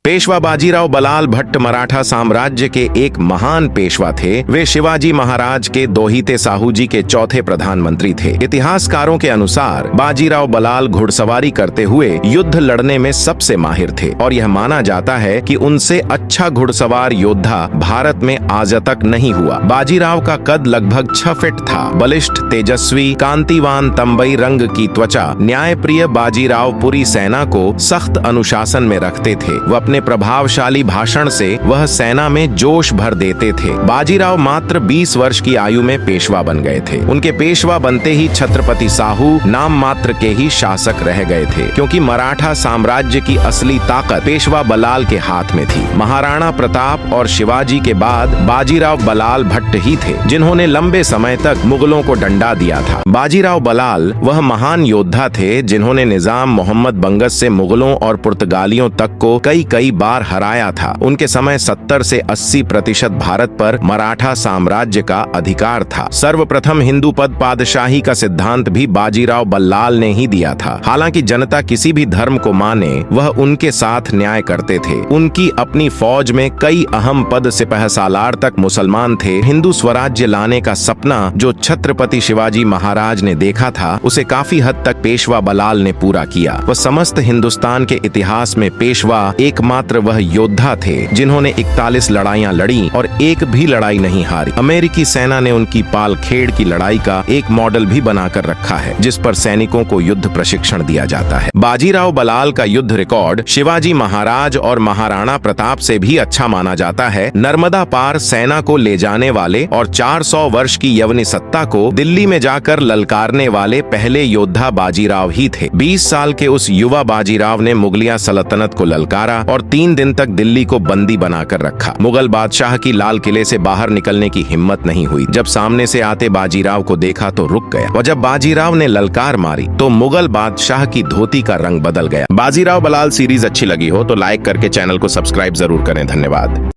पेशवा बाजीराव बलाल भट्ट मराठा साम्राज्य के एक महान पेशवा थे। वे शिवाजी महाराज के दोहिते साहू जी के चौथे प्रधानमंत्री थे। इतिहासकारों के अनुसार बाजीराव बलाल घुड़सवारी करते हुए युद्ध लड़ने में सबसे माहिर थे और यह माना जाता है कि उनसे अच्छा घुड़सवार योद्धा भारत में आज तक नहीं हुआ। बाजीराव का कद लगभग 6 फीट था। बलिष्ठ, तेजस्वी, कांतिवान तंबई रंग की त्वचा, न्यायप्रिय बाजीराव पूरी सेना को सख्त अनुशासन में रखते थे। वह अपने प्रभावशाली भाषण से वह सेना में जोश भर देते थे। बाजीराव मात्र 20 वर्ष की आयु में पेशवा बन गए थे। उनके पेशवा बनते ही छत्रपति साहू नाम मात्र के ही शासक रह गए थे, क्योंकि मराठा साम्राज्य की असली ताकत पेशवा बलाल के हाथ में थी। महाराणा प्रताप और शिवाजी के बाद बाजीराव बलाल भट्ट ही थे जिन्होंने लंबे समय तक मुगलों को डंडा दिया था। बाजीराव बलाल वह महान योद्धा थे जिन्होंने निजाम मोहम्मद बंगस से मुगलों और पुर्तगालियों तक को कई बार हराया था। उनके समय 70 से 80% भारत पर मराठा साम्राज्य का अधिकार था। सर्वप्रथम हिंदू पद पादशाही का सिद्धांत भी बाजीराव बल्लाल ने ही दिया था। हालांकि जनता किसी भी धर्म को माने, वह उनके साथ न्याय करते थे। उनकी अपनी फौज में कई अहम पद सिपहसालार तक मुसलमान थे। हिंदू स्वराज्य लाने का सपना जो छत्रपति शिवाजी महाराज ने देखा था, उसे काफी हद तक पेशवा बलाल ने पूरा किया। वह समस्त हिंदुस्तान के इतिहास में पेशवा एकमात्र वह योद्धा थे जिन्होंने 41 लड़ाइयां लड़ी और एक भी लड़ाई नहीं हारी। अमेरिकी सेना ने उनकी पालखेड़ की लड़ाई का एक मॉडल भी बनाकर रखा है, जिस पर सैनिकों को युद्ध प्रशिक्षण दिया जाता है। बाजीराव बलाल का युद्ध रिकॉर्ड शिवाजी महाराज और महाराणा प्रताप से भी अच्छा माना जाता है। नर्मदा पार सेना को ले जाने वाले और 400 वर्ष की यवनी सत्ता को दिल्ली में जाकर ललकारने वाले पहले योद्धा बाजीराव ही थे। 20 साल के उस युवा बाजीराव ने मुगलिया सल्तनत को ललकारा और 3 दिन तक दिल्ली को बंदी बनाकर रखा। मुगल बादशाह की लाल किले से बाहर निकलने की हिम्मत नहीं हुई। जब सामने से आते बाजीराव को देखा तो रुक गया और जब बाजीराव ने ललकार मारी तो मुगल बादशाह की धोती का रंग बदल गया। बाजीराव बलाल सीरीज अच्छी लगी हो तो लाइक करके चैनल को सब्सक्राइब जरूर करें। धन्यवाद।